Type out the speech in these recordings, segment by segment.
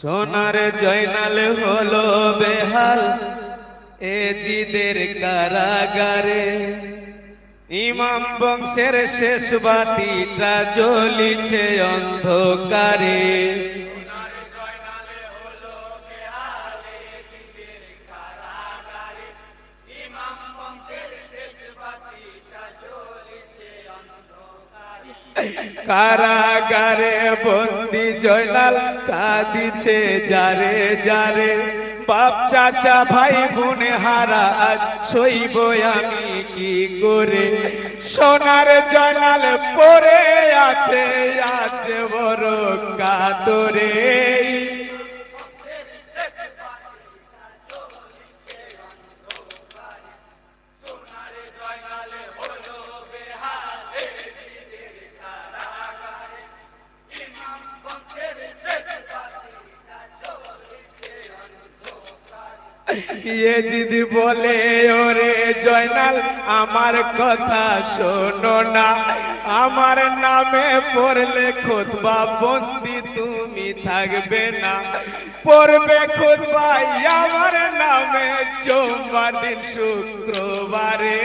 সোনার জয়নাল হলো বেহাল এ জিদের কারাগারে। ইমাম বংশের শেষ বাতিটা জ্বলিছে অন্ধকারে। কারাগারে বন্দি জয়নাল কাঁদিছে যারে যারে। বাপ চাচা ভাই বোন হারা আজ সইব আমি কি করে। সোনার জয়নাল পড়ে আছে আজ বড় কাতরে। ইয়েজিদ বলে ওরে জয়নাল আমার কথা শোনো না। আমার নামে পড়লে খুতবা বন্দি তুমি থাকবে না। পড়বে খুতবা আমার নামে সোমবার দিন শুক্রবারে।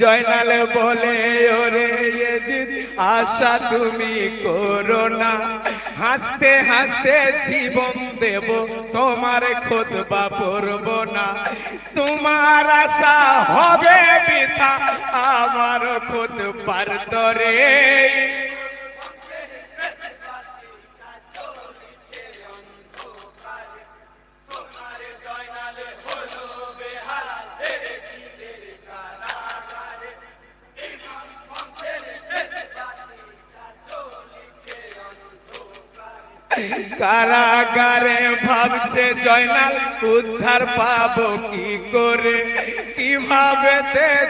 জয়নাল বলে ওরে ইয়েজিদ আশা তুমি করো না। হাসতে হাসতে জীবন দেব তোমার খুতবা পড়ব না। তোমার আশা হবে বৃথা আমার খুতবার তরে। কারাগারে ভাবছে জয়নাল উদ্ধার পাবো কি করে। কিভাবে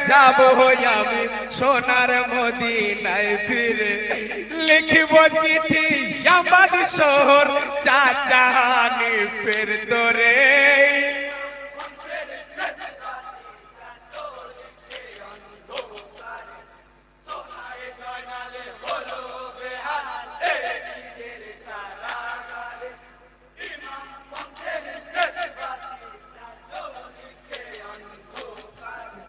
যাব আমি সোনার মদিনায় ফিরে। লিখব চিঠি ইয়ামাদ শহর চাচা হানিফের তরে।